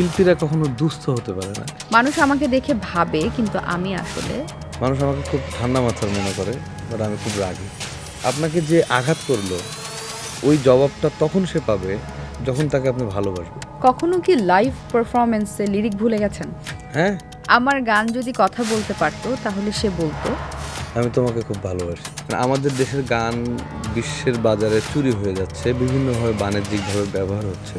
শিল্পীরা কখনো দুস্থ হতে পারে না। মানুষ আমাকে দেখে ভাবে, কিন্তু আমি আসলে মানুষ আমাকে খুব ঠান্ডা মাথার মনে করে, বাট আমি খুব রাগী। আপনাকে যে আঘাত করলো ওই জবাবটা তখন সে পাবে যখন তাকে আপনি ভালোবাসবেন। কখনো কি লাইভ পারফরমেন্সে লিরিক ভুলে গেছেন? হ্যাঁ, আমার গান যদি কথা বলতে পারতো তাহলে সে বলতো আমি তোমাকে খুব ভালোবাসি। আমাদের দেশের গান বিশ্বের বাজারে চুরি হয়ে যাচ্ছে, বিভিন্নভাবে বাণিজ্যিকভাবে ব্যবহার হচ্ছে,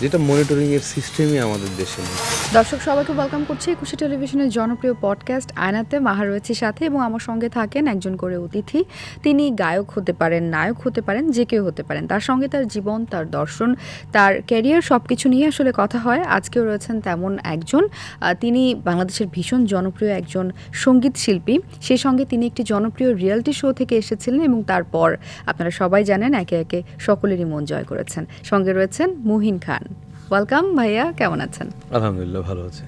যেটা মনিটরিংয়ের সিস্টেমই আমাদের দেশে নেই। দর্শক সবাইকে ওয়েলকাম করছি একুশে টেলিভিশনের জনপ্রিয় পডকাস্ট আয়নাতে। মাহা রয়েছে সাথে এবং আমার সঙ্গে থাকেন একজন করে অতিথি। তিনি গায়ক হতে পারেন, নায়ক হতে পারেন, যে কেউ হতে পারেন। তার সঙ্গে তার জীবন, তার দর্শন, তার ক্যারিয়ার সব কিছু নিয়ে আসলে কথা হয়। আজকেও রয়েছেন তেমন একজন। তিনি বাংলাদেশের ভীষণ জনপ্রিয় একজন সঙ্গীত শিল্পী। সেই সঙ্গে তিনি একটি জনপ্রিয় রিয়েলিটি শো থেকে এসেছিলেন এবং তারপর আপনারা সবাই জানেন একে একে সকলেরই মন জয় করেছেন। সঙ্গে রয়েছেন মুহিন খান। ওয়েলকাম ভাইয়া, কেমন আছেন? আলহামদুলিল্লাহ, ভালো আছে।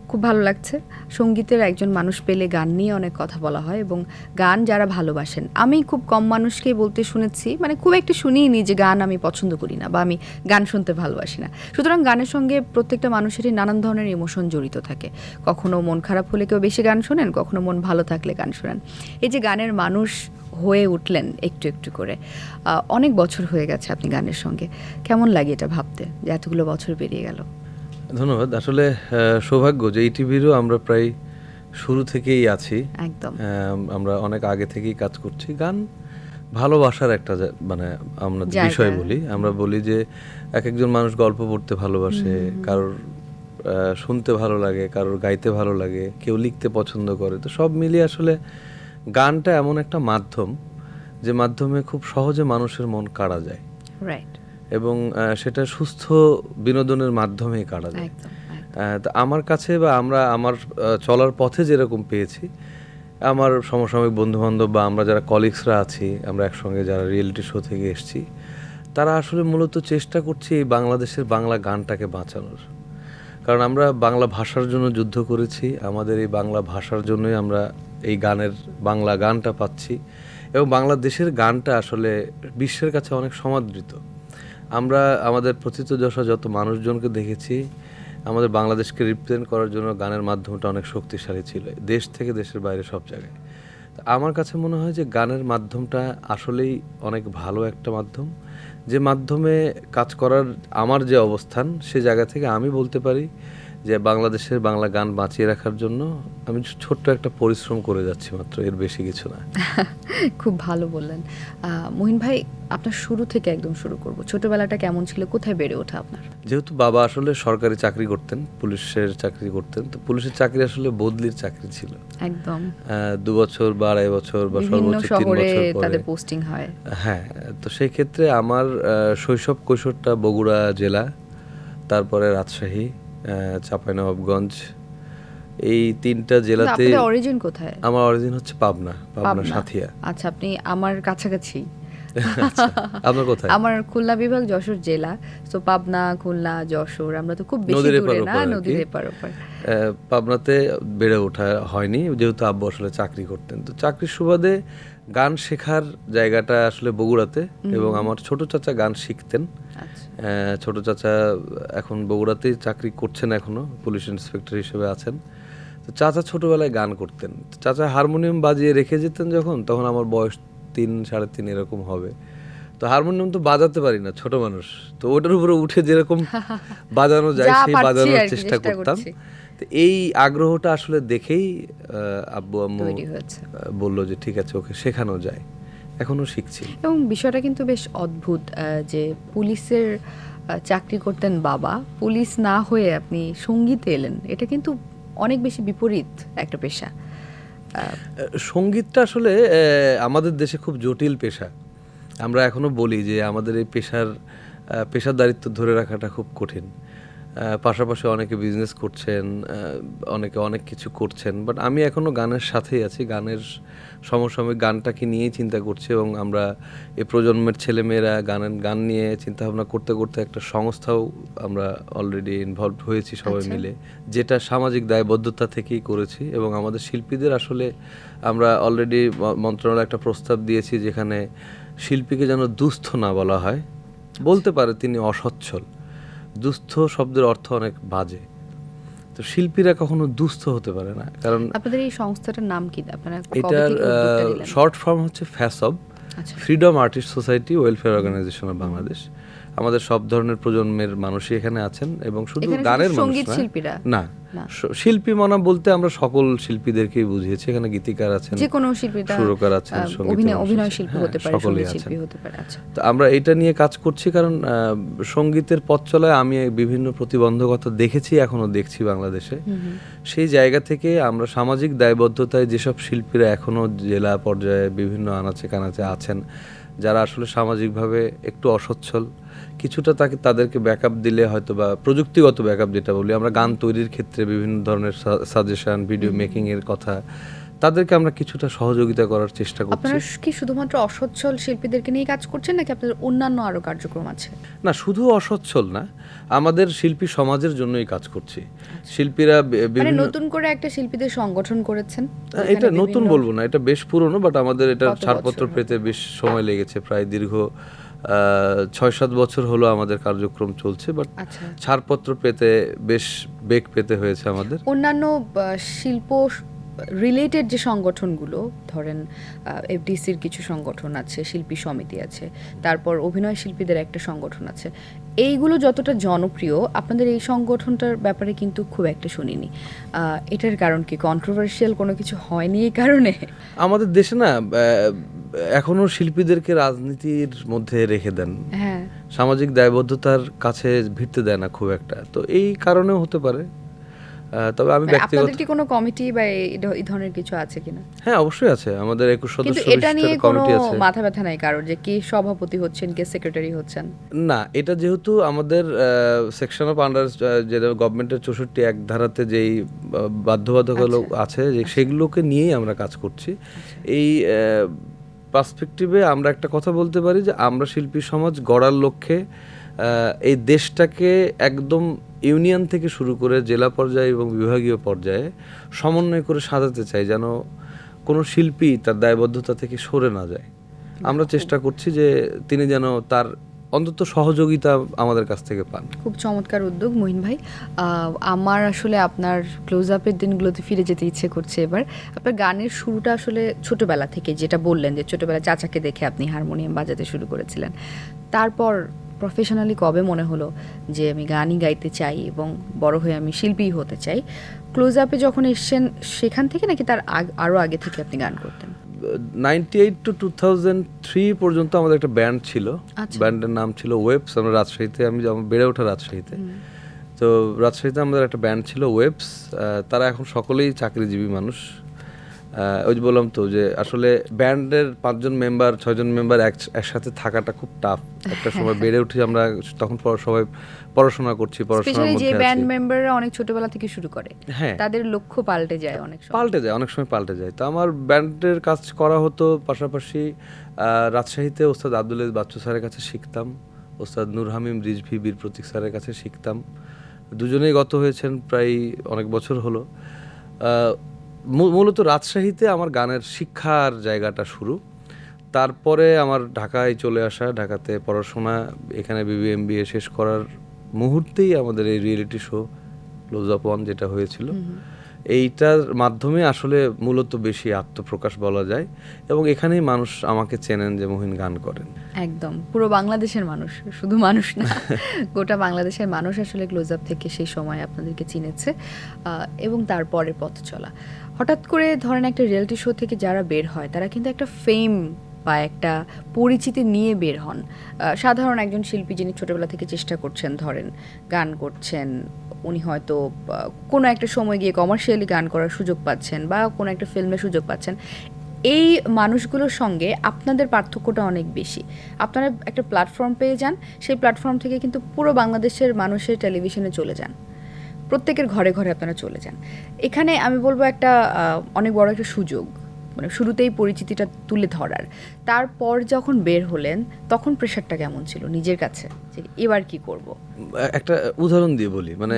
খুব ভালো লাগছে। সঙ্গীতের একজন মানুষ পেলে গান নিয়ে অনেক কথা বলা হয় এবং গান যারা ভালোবাসেন, আমি খুব কম মানুষকেই বলতে শুনেছি, মানে খুব একটা শুনিনি যে গান আমি পছন্দ করি না বা আমি গান শুনতে ভালোবাসি না। সুতরাং গানের সঙ্গে প্রত্যেকটা মানুষেরই নানান ধরনের ইমোশন জড়িত থাকে। কখনো মন খারাপ হলে কেউ বেশি গান শোনেন, কখনো মন ভালো থাকলে গান শোনেন। এই যে গানের মানুষ হয়ে উঠলেন একটু একটু করে, অনেক বছর হয়ে গেছে আপনি গানের সঙ্গে। কেমন লাগে এটা ভাবতে যে এতগুলো বছর পেরিয়ে গেল? ধন্যবাদ। আসলে সৌভাগ্য যে এই টিভিরও আমরা প্রায় শুরু থেকেই আছি। একদম। আমরা অনেক আগে থেকেই কাজ করছি। গান ভালোবাসার একটা মানে আমরা বিষয় বলি, আমরা বলি যে এক একজন মানুষ গল্প পড়তে ভালোবাসে, কারোর শুনতে ভালো লাগে, কারোর গাইতে ভালো লাগে, কেউ লিখতে পছন্দ করে। তো সব মিলিয়ে আসলে গানটা এমন একটা মাধ্যম যে মাধ্যমে খুব সহজে মানুষের মন কাড়া যায়, রাইট, এবং সেটা সুস্থ বিনোদনের মাধ্যমেই কাটা যায়। তো আমার কাছে বা আমার চলার পথে যেরকম পেয়েছি, আমার সমসাময়িক বন্ধুবান্ধব বা আমরা যারা কলিগসরা আছি, আমরা একসঙ্গে যারা রিয়েলিটি শো থেকে এসেছি, তারা আসলে মূলত চেষ্টা করছি এই বাংলাদেশের বাংলা গানটাকে বাঁচানোর। কারণ আমরা বাংলা ভাষার জন্য যুদ্ধ করেছি, আমাদের এই বাংলা ভাষার জন্যই আমরা এই বাংলা গানটা পাচ্ছি, এবং বাংলাদেশের গানটা আসলে বিশ্বের কাছে অনেক সমাদৃত। আমরা আমাদের প্রথিতযশা যত মানুষজনকে দেখেছি, আমাদের বাংলাদেশকে রিপ্রেজেন্ট করার জন্য গানের মাধ্যমটা অনেক শক্তিশালী ছিল, দেশ থেকে দেশের বাইরে সব জায়গায়। আমার কাছে মনে হয় যে গানের মাধ্যমটা আসলেই অনেক ভালো একটা মাধ্যম, যে মাধ্যমে কাজ করার আমার যে অবস্থান, সে জায়গা থেকে আমি বলতে পারি যে বাংলাদেশের বাংলা গান বাঁচিয়ে রাখার জন্য আমি ছোট্ট একটা পরিশ্রম করে যাচ্ছি মাত্র, এর বেশি কিছু না। খুব ভালো বললেন। মহিন ভাই, আপনার শুরু থেকে একদম শুরু করব। ছোটবেলাটা কেমন ছিল, কোথায় বেড়ে ওঠা আপনার? যেহেতু বাবা আসলে সরকারি চাকরি করতেন, পুলিশের চাকরি করতেন, তো পুলিশের চাকরি আসলে বদলির চাকরি ছিল। একদম 2 বছর বা 2.5 বছর বা সর্বোচ্চ 3 বছর পরে তাদের পোস্টিং হয়। হ্যাঁ, তো সেই ক্ষেত্রে আমার শৈশব কৈশোরটা বগুড়া জেলা, তারপরে রাজশাহী, চাঁপাইনবাবগঞ্জ, এই 3টা জেলাতে। আপনার অরিজিন কোথায়? আমার অরিজিন হচ্ছে পাবনা সাথিয়া। আচ্ছা, আপনি আমার কাছাকাছি। আপনার কোথায়? আমার খুলনা বিভাগ, যশোর জেলা। তো পাবনা, খুলনা, যশোর, আমরা তো খুব বেশি দূরে না, নদীর এপার ওপার। পাবনাতে বেড়ে ওঠা হয়নি, যেহেতু আব্বু আসলে চাকরি করতেন। তো চাকরির সুবাদে গান শেখার জায়গাটা আসলে বগুড়াতে, এবং আমার ছোট চাচা গান শিখতেন। ছোট চাচা এখন বগুড়াতেই চাকরি করছেন, এখনো পুলিশ ইন্সপেক্টর হিসেবে আছেন। তো চাচা ছোটবেলায় গান করতেন, চাচা হারমোনিয়াম বাজিয়ে রেখে যেতেন যখন, তখন আমার বয়স 3, 3.5 এরকম হবে। তো হারমোনিয়াম তো বাজাতে পারি না, ছোট মানুষ, তো ওটার উপরে উঠে যেরকম বাজানো যায় সেই বাজানোর চেষ্টা করতাম। তো এই আগ্রহটা আসলে দেখেই আব্বু আম্মু বললো যে ঠিক আছে, ওকে শেখানো যায়, এখনো শিখছি। এবং বিষয়টা কিন্তু বেশ অদ্ভুত যে পুলিশের চাকরি করতেন বাবা, পুলিশ না হয়ে আপনি সঙ্গীতে এলেন। এটা কিন্তু অনেক বেশি বিপরীত একটা পেশা। সঙ্গীতটা আসলে আমাদের দেশে খুব জটিল পেশা। আমরা এখনো বলি যে আমাদের এই পেশাদারিত্ব ধরে রাখাটা খুব কঠিন। পাশাপাশি অনেকে বিজনেস করছেন, অনেকে অনেক কিছু করছেন, বাট আমি এখনো গানের সাথেই আছি, গানের সমসাময়িক গানটাকে নিয়েই চিন্তা করছি, এবং আমরা এই প্রজন্মের ছেলেমেয়েরা গান নিয়ে চিন্তাভাবনা করতে করতে একটা সংস্থাও আমরা অলরেডি ইনভলভ হয়েছি সবাই মিলে, যেটা সামাজিক দায়বদ্ধতা থেকেই করেছি। এবং আমাদের শিল্পীদের আসলে আমরা অলরেডি মন্ত্রণালয়ে একটা প্রস্তাব দিয়েছি, যেখানে শিল্পীকে যেন দুস্থ না বলা হয়, বলতে পারে তিনি অসচ্ছল। দুস্থ শব্দের অর্থ অনেক বাজে, তো শিল্পীরা কখনো দুস্থ হতে পারে না। কারণ আপনাদের এই সংস্থাটার নাম কি? আপনারা কবে এটার থেকে উদ্যোগটা নিলেন? শর্ট ফর্ম হচ্ছে ফ্যাসব, আচ্ছা। Freedom artist society welfare organization of Bangladesh. আমাদের সব ধরনের প্রজন্মের মানুষই এখানে আছেন, এবং শুধু এখানে শুধু গানের মানুষ সঙ্গীত না, শিল্পীরা? না, না। শিল্পী মনা বলতে আমরা সকল শিল্পীদেরকেই বুঝিয়েছি। এখানে গীতিকার আছেন, যে কোনো শিল্পী, সুরকার আছেন, সঙ্গীতের মানুষ অভিনয় আছেন, শিল্পী হ্যাঁ, হতে পারে, সকলেই সঙ্গীত আছেন। শিল্পী হতে পারে। আচ্ছা। তো আমরা এটা নিয়ে কাজ করছি কারণ সঙ্গীতের পথ চলায় আমি বিভিন্ন প্রতিবন্ধকতা দেখেছি, এখনো দেখছি বাংলাদেশে। সেই জায়গা থেকে আমরা সামাজিক দায়বদ্ধতায় যেসব শিল্পীরা এখনো জেলা পর্যায়ে বিভিন্ন আনাচে কানাচে আছেন, যারা আসলে সামাজিকভাবে একটু অসচ্ছল, কিছুটা তাদেরকে ব্যাকআপ দিলে হয়তো, বা প্রযুক্তিগত ব্যাকআপ যেটা বলি আমরা, গান তৈরির ক্ষেত্রে বিভিন্ন ধরনের সাজেশন, ভিডিও মেকিং এর কথা, তাদেরকে আমরা কিছুটা সহযোগিতা করার চেষ্টা করছি। আপনারা কি শুধুমাত্র অসচ্ছল শিল্পীদেরকে নিয়ে কাজ করছেন, নাকি আপনাদের অন্যান্য আরো কার্যক্রম আছে? না, শুধু অসচ্ছল না, আমাদের শিল্পী সমাজের জন্যই কাজ করছি। শিল্পীরা মানে বিভিন্ন, নতুন করে একটা শিল্পীদের সংগঠন করেছেন? এটা নতুন বলবো না, এটা বেশ পুরনো, বাট আমাদের এটা কত ছাড়পত্র বছর পেতে বেশ সময় লেগেছে, প্রায় দীর্ঘ 6-7 বছর হলো আমাদের কার্যক্রম চলছে, বাট আচ্ছা। ছাড়পত্র পেতে বেশ বেগ পেতে হয়েছে আমাদের। অন্যান্য শিল্প রিলেটেড যে সংগঠনগুলো, ধরেন এফডিসির কিছু সংগঠন আছে, শিল্পী সমিতি আছে, তারপর অভিনয় শিল্পীদের একটা সংগঠন আছে, এইগুলো যতটা জনপ্রিয়, আপনাদের এই সংগঠনটার ব্যাপারে কিন্তু খুব একটা শুনিনি। এটার কারণ কি? কন্ট্রোভার্সিয়াল কোনো কিছু হয়নি এই কারণে? আমাদের দেশে না এখনো শিল্পীদেরকে রাজনীতির মধ্যে রেখে দেন, হ্যাঁ, সামাজিক দায়বদ্ধতার কাছে ভিড়তে দেয় না খুব একটা, তো এই কারণেও হতে পারে। তবে আমি ব্যক্তিগত, আপনাদের কি কোনো কমিটি বা এই ধরনের কিছু আছে কিনা? হ্যাঁ অবশ্যই আছে, আমাদের 21 কিন্তু সদস্য এটা নিয়ে কোনো কমিটি আছে। মাথা ব্যথা নাই কারোর যে কে সভাপতি হচ্ছেন, কে সেক্রেটারি হচ্ছেন? না, এটা যেহেতু আমাদের সেকশন অফ আন্ডার, যেটা গভর্নমেন্টের 64 এক ধারাতে যেই বাধ্যবাধকতা আছে, যে সেগুলোকে নিয়েই আমরা কাজ করছি। এই পার্সপেক্টিভে আমরা একটা কথা বলতে পারি যে আমরা শিল্পী সমাজ গড়ার লক্ষ্যে এই দেশটাকে একদম ইউনিয়ন থেকে শুরু করে জেলা পর্যায়ে এবং বিভাগীয় পর্যায়ে সমন্বয় করে সাজাতে চাই, যেন কোনো শিল্পী তার দায়বদ্ধতা থেকে সরে না যায়। আমরা চেষ্টা করছি যে তিনি যেন তার অন্তত সহযোগিতা আমাদের কাছ থেকে পান। খুব চমৎকার উদ্যোগ মহিন ভাই। আমার আসলে আপনার ক্লোজ আপের দিনগুলোতে ফিরে যেতে ইচ্ছে করছে এবার। আপনার গানের শুরুটা আসলে ছোটবেলা থেকে, যেটা বললেন যে ছোটবেলা চাচাকে দেখে আপনি হারমোনিয়াম বাজাতে শুরু করেছিলেন, তারপর প্রফেশনালি কবে মনে হলো যে আমি গানই গাইতে চাই এবং বড় হয়ে আমি শিল্পী হতে চাই? ক্লোজ আপে যখন এসছেন সেখান থেকে, নাকি তার আরও আগে থেকে আপনি গান করতেন? 98 to 2003 পর্যন্ত আমাদের একটা ব্যান্ড ছিল। আচ্ছা। ব্যান্ডের নাম ছিল ওয়েবস। আমরা রাজশাহীতে, আমি বেড়ে ওঠা রাজশাহীতে, তো রাজশাহীতে আমাদের একটা ব্যান্ড ছিল ওয়েবস। তারা এখন সকলেই চাকরিজীবী মানুষ। ওই যে বললাম তো যে আসলে ব্যান্ডের 5 জন মেম্বার 6 জন মেম্বার একসাথে থাকাটা খুব টাফ একটা সময়। বেড়ে উঠে আমরা তখন সবাই পড়াশোনা করছি, পড়াশোনার স্পেশালি যে মধ্যে ব্যান্ড আছি। মেম্বাররা অনেক ছোটবেলা থেকে শুরু করে, হ্যাঁ, তাদের লক্ষ্য পাল্টে যায় অনেক সময়। অনেক সময় পাল্টে যায়। তো আমার ব্যান্ডের কাজ করা হতো, পাশাপাশি রাজশাহীতে ওস্তাদ আব্দুল আজিজ বাচ্চু স্যারের কাছে শিখতাম, ওস্তাদ নূর হামিম রিজভি বীর প্রতীক স্যারের কাছে শিখতাম। দুজনেই গত হয়েছেন প্রায় অনেক বছর হলো। মূলত রাজশাহীতে আমার গানের শিক্ষার জায়গাটা শুরু। তারপরে আমার ঢাকায় চলে আসা, ঢাকাতে পড়াশোনা, এখানে BBA শেষ করার মুহূর্তেই আমাদের এই reality show close up one যেটা হয়েছিল, এইটার মাধ্যমে আসলে মূলত বেশি আত্মপ্রকাশ বলা যায়, এবং এখানেই মানুষ আমাকে চেনেন যে মহিন গান করেন। একদম পুরো বাংলাদেশের মানুষ, শুধু মানুষ না, গোটা বাংলাদেশের মানুষ আসলে ক্লোজ আপ থেকে সেই সময় আপনাদেরকে চিনেছে, এবং তারপরে পথ চলা। হঠাৎ করে ধরেন একটা রিয়েলিটি শো থেকে যারা বের হয়, তারা কিন্তু একটা ফেম বা একটা পরিচিতি নিয়ে বের হন। সাধারণ একজন শিল্পী যিনি ছোটবেলা থেকে চেষ্টা করছেন, ধরেন গান করছেন, উনি হয়তো কোনো একটা সময় গিয়ে কমার্শিয়ালি গান করার সুযোগ পাচ্ছেন বা কোনো একটা ফিল্মে সুযোগ পাচ্ছেন। এই মানুষগুলোর সঙ্গে আপনাদের পার্থক্যটা অনেক বেশি। আপনারা একটা প্ল্যাটফর্ম পেয়ে যান, সেই প্ল্যাটফর্ম থেকে কিন্তু পুরো বাংলাদেশের মানুষের টেলিভিশনে চলে যান, প্রত্যেকের ঘরে ঘরে আপনারা চলে যান। এখানে আমি বলবো একটা অনেক বড় একটা সুযোগ, মানে শুরুতেই পরিচিতিটা তুলে ধরার। তারপর যখন বের হলেন তখন প্রেশারটা কেমন ছিল নিজের কাছে, যে এবার কি করব? একটা উদাহরণ দিয়ে বলি, মানে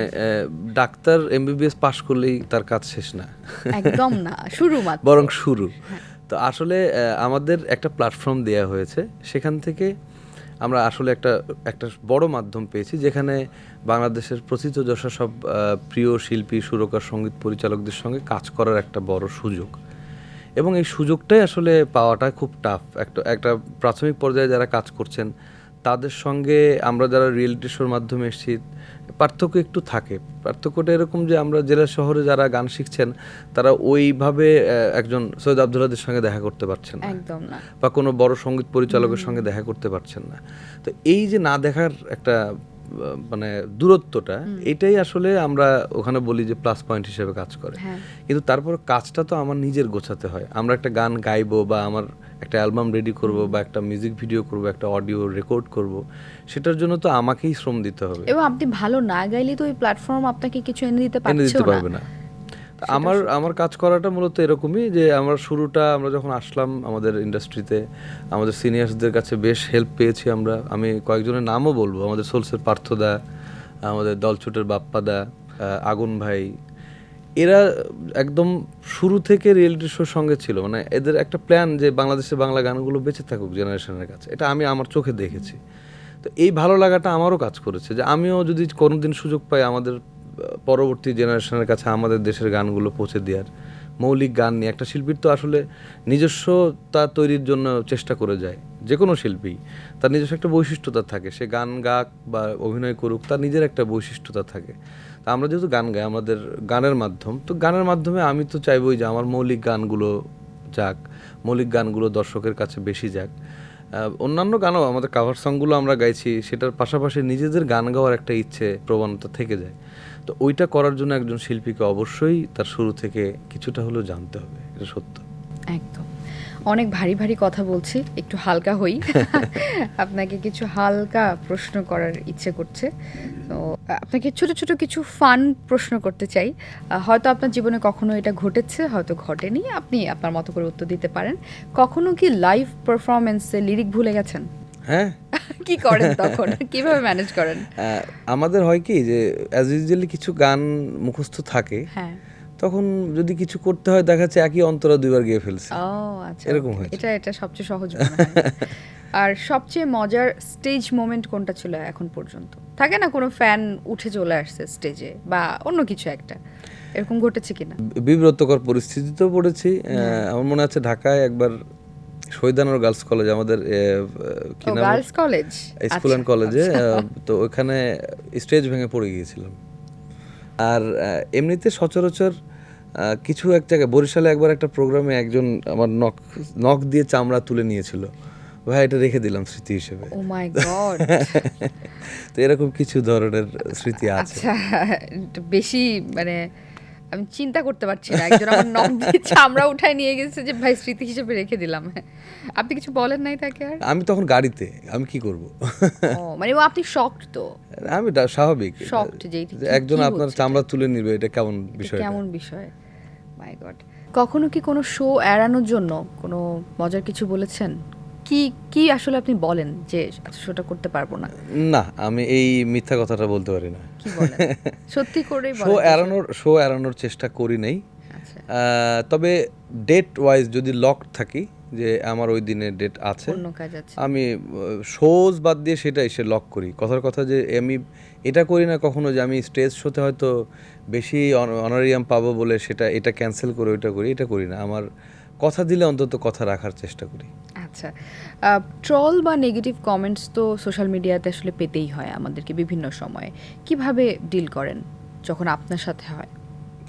ডাক্তার MBBS পাশ করলেই তার কাজ শেষ না, একদম না, শুরু মাত্র, বরং শুরু। তো আসলে আমাদের একটা প্ল্যাটফর্ম দেয়া হয়েছে, সেখান থেকে আমরা আসলে একটা বড় মাধ্যম পেয়েছি, যেখানে বাংলাদেশের প্রথিতযশা সব প্রিয় শিল্পী, সুরকার, সঙ্গীত পরিচালকদের সঙ্গে কাজ করার একটা বড় সুযোগ। এবং এই সুযোগটাই আসলে পাওয়াটা খুব টাফ। একটা প্রাথমিক পর্যায়ে যারা কাজ করছেন তাদের সঙ্গে আমরা যারা রিয়েলিটি শোর মাধ্যমে এসেছি, পার্থক্য একটু থাকে। পার্থক্যটা এরকম যে আমরা জেলা শহরে যারা গান শিখছেন তারা ওইভাবে একজন সৈয়দ আব্দুল্লাহদের সঙ্গে দেখা করতে পারছেন না, একদম না, বা কোনো বড় সঙ্গীত পরিচালকের সঙ্গে দেখা করতে পারছেন না। তো এই যে না দেখার একটা মানে দূরত্বটা, এটাই আসলে আমরা ওখানে বলি যে প্লাস পয়েন্ট হিসেবে কাজ করে। কিন্তু তারপর কাজটা তো আমার নিজের গোছাতে হয়। আমরা একটা গান গাইবো, বা আমার একটা অ্যালবাম রেডি করব, বা একটা মিউজিক ভিডিও করব, একটা অডিও রেকর্ড করব, সেটার জন্য তো আমাকেই শ্রম দিতে হবে। এবং আপনি ভালো না গাইলে তো ওই প্ল্যাটফর্ম আপনাকে কিছু এনে দিতে পারবে না। আমার কাজ করাটা মূলত এরকমই যে শুরুটা আমরা যখন আসলাম আমাদের ইন্ডাস্ট্রিতে, আমাদের সিনিয়রসদের কাছে বেশ হেল্প পেয়েছি আমরা। আমি কয়েকজনের নামও বলবো, আমাদের সোলসের পার্থদা, আমাদের দলছুটের বাপ্পাদা, আগুন ভাই, এরা একদম শুরু থেকে রিয়েলিটি শোর সঙ্গে ছিল। মানে এদের একটা প্ল্যান যে বাংলাদেশে বাংলা গানগুলো বেঁচে থাকুক জেনারেশনের কাছে, এটা আমি আমার চোখে দেখেছি। তো এই ভালো লাগাটা আমারও কাজ করেছে যে আমিও যদি কোনোদিন সুযোগ পাই আমাদের পরবর্তী জেনারেশনের কাছে আমাদের দেশের গানগুলো পৌঁছে দেওয়ার, মৌলিক গান নিয়ে একটা শিল্পীর তো আসলে নিজস্বতা তৈরির জন্য চেষ্টা করে যায়। যে কোনো শিল্পী তার নিজস্ব একটা বৈশিষ্ট্যতা থাকে, সে গান গাক বা অভিনয় করুক, তার নিজের একটা বৈশিষ্ট্যতা থাকে। তা আমরা যেহেতু গান গাই, আমাদের গানের মাধ্যম, তো গানের মাধ্যমে আমি তো চাইবই যে আমার মৌলিক গানগুলো যাক, মৌলিক গানগুলো দর্শকের কাছে বেশি যাক। অন্যান্য গানও, আমাদের কাভার সংগুলো আমরা গাইছি, সেটার পাশাপাশি নিজেদের গান গাওয়ার একটা ইচ্ছে, প্রবণতা থেকে যায়। তো ওইটা করার জন্য একজন শিল্পীকে অবশ্যই তার শুরু থেকে কিছুটা হলেও জানতে হবে, এটা সত্য। একদম। অনেক ভারী ভারী কথা বলছি, একটু হালকা হই। আপনাকে কিছু হালকা প্রশ্ন করার ইচ্ছে করছে। তো আপনাকে ছোট ছোট কিছু ফান প্রশ্ন করতে চাই। হয়তো আপনার জীবনে কখনো এটা ঘটেছে, হয়তো ঘটেনি, আপনি আপনার মতো করে উত্তর দিতে পারেন। কখনো কি লাইভ পারফরমেন্সে লিরিক ভুলে গেছেন? হ্যাঁ। কি করেন তখন, কিভাবে ম্যানেজ করেন? আমাদের হয় কি যে অ্যাজ ইউজুয়ালি কিছু গান মুখস্থ থাকে, হ্যাঁ, তখন যদি কিছু করতে হয় দেখা যাচ্ছে একই অন্তরা দুইবার গিয়ে ফেলছে। ও আচ্ছা, এরকম হয়। এটা সবচেয়ে সহজ মনে হয়। আর সবচেয়ে মজার স্টেজ মোমেন্ট কোনটা ছিল এখন পর্যন্ত? থাকে না কোনো ফ্যান উঠে চলে আসছে স্টেজে, বা অন্য কিছু একটা, এরকম ঘটেছে কিনা? বিব্রতকর পরিস্থিতিতেও পড়েছি। আমার মনে আছে ঢাকায় একবার শহীদানোর গার্লস কলেজ, আমাদের গার্লস কলেজ, স্কুল অ্যান্ড কলেজে, তো ওখানে স্টেজ ভেঙে পড়ে গিয়েছিলাম। আর এমনিতে সচরাচর কিছু এক জায়গায়, বরিশালে একবার একটা প্রোগ্রামে একজন আমার নখ দিয়ে চামড়া তুলে নিয়েছিল, ভাই এটা রেখে দিলাম স্মৃতি হিসেবে। ও মাই গড। তো এরকম কিছু ধরনের স্মৃতি আছে। আচ্ছা, বেশি মানে আমি চিন্তা করতে পারছি না, একজন আমার নখ দিয়ে চামড়া উঠায় নিয়ে গেছে যে ভাই স্মৃতি হিসেবে রেখে দিলাম। আপনি কিছু বলেন নাই তাকে? আর আমি তখন গাড়িতে, আমি কি করব? ও মানে আপনি শকড? তো আমি স্বাভাবিক শকড যে একজন আপনার চামড়া তুলে নিবে, এটা কেমন বিষয়? কেমন বিষয়? মাই গড। কখনো কি কোনো শো এড়ানোর জন্য কোনো মজার কিছু বলেছেন? কি আসলে আপনি বলেন যে শোটা করতে পারবো না? না, আমি এই মিথ্যা কথাটা বলতে পারি না। কি বলেন? সত্যি করেই বলেন? শো এড়ানোর চেষ্টা করি নাই। আচ্ছা। তবে ডেট ওয়াইজ যদি লক থাকি যে আমার ওই দিনে ডেট আছে, অন্য কাজ আছে, আমি শোজ বাদ দিয়ে সেটা এসে লক করি। কথার কথা যে আমি এটা করি না কখনো যে আমি স্টেজ শোতে হয়তো বেশি অনারিয়াম পাবো বলে এটা ক্যান্সেল করে ওইটা করি, এটা করি না। আমার কথা দিলে অন্তত কথা রাখার চেষ্টা করি। আচ্ছা, ট্রল বা নেগেটিভ কমেন্টস তো সোশ্যাল মিডিয়াতে আসলে পেতেই হয় আমাদেরকে বিভিন্ন সময়ে। কিভাবে ডিল করেন যখন আপনার সাথে হয়?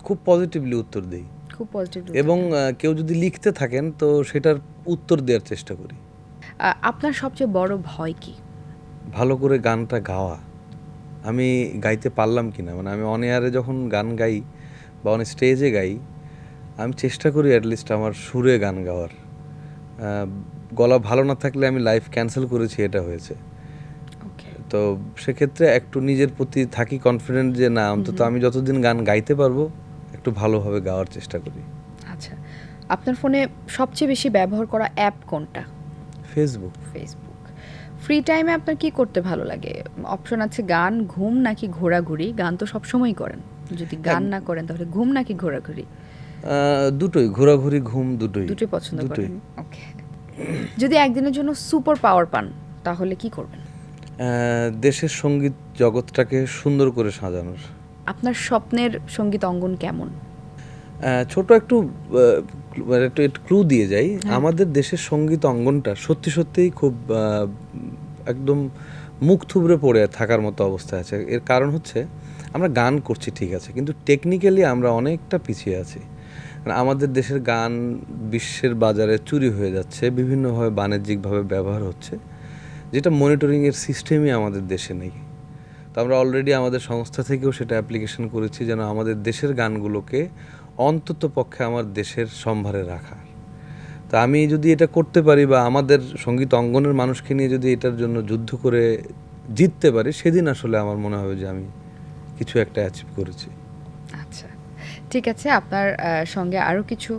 খুব পজিটিভলি উত্তর দিই, খুব পজিটিভলি। এবং কেউ যদি লিখতে থাকেন তো সেটার উত্তর দেওয়ার চেষ্টা করি। আপনার সবচেয়ে বড় ভয় কি? ভালো করে গানটা গাওয়া, আমি গাইতে পারলাম কিনা। মানে আমি অন এয়ারে যখন গান গাই বা অন স্টেজে গাই, আমি চেষ্টা করি অ্যাটলিস্ট আমার সুরে গান গাওয়ার। গলা ভালো না থাকলে আমি লাইভ ক্যান্সেল করেছি, এটা হয়েছে। তো সেক্ষেত্রে একটু নিজের প্রতি থাকি কনফিডেন্ট যে না, অন্তত আমি যতদিন গান গাইতে পারবো একটু ভালোভাবে গাওয়ার চেষ্টা করি। আচ্ছা, আপনার ফোনে সবচেয়ে বেশি ব্যবহার করা অ্যাপ কোনটা? ফেসবুক। ফ্রি টাইমে আপনার কি করতে ভালো লাগে? অপশন আছে গান, ঘুম নাকি ঘোরাঘুরি। গান তো সবসময় করেন, যদি গান না করেন তাহলে ঘুম নাকি ঘোরাঘুরি? দুটোই, ঘোরাঘুরি ঘুম দুটোই পছন্দ করেন। ওকে। যদি একদিনের জন্য সুপার পাওয়ার পান তাহলে কি করবেন? দেশের সঙ্গীত জগৎটাকে সুন্দর করে সাজানোর। আপনার স্বপ্নের সঙ্গীত অঙ্গন কেমন? ছোট একটু একটু ক্লু দিয়ে যাই। আমাদের দেশের সঙ্গীত অঙ্গনটা সত্যি সত্যিই খুব একদম মুখ থুবড়ে পড়ে থাকার মতো অবস্থায় আছে। এর কারণ হচ্ছে আমরা গান করছি ঠিক আছে, কিন্তু টেকনিক্যালি আমরা অনেকটা পিছিয়ে আছি। আমাদের দেশের গান বিশ্বের বাজারে চুরি হয়ে যাচ্ছে, বিভিন্নভাবে বাণিজ্যিকভাবে ব্যবহার হচ্ছে, যেটা মনিটরিংয়ের সিস্টেমই আমাদের দেশে নেই। তো আমরা অলরেডি আমাদের সংস্থা থেকেও সেটা অ্যাপ্লিকেশন করেছি যেন আমাদের দেশের গানগুলোকে অন্তত পক্ষে আমার দেশের সম্ভারে রাখা। তা আমি যদি এটা করতে পারি বা আমাদের সঙ্গীত অঙ্গনের মানুষকে নিয়ে যদি এটার জন্য যুদ্ধ করে জিততে পারি, সেদিন আসলে আমার মনে হবে যে আমি কিছু একটা অ্যাচিভ করেছি। আচ্ছা, ঠিক আছে। আপনার সঙ্গে আরও কিছু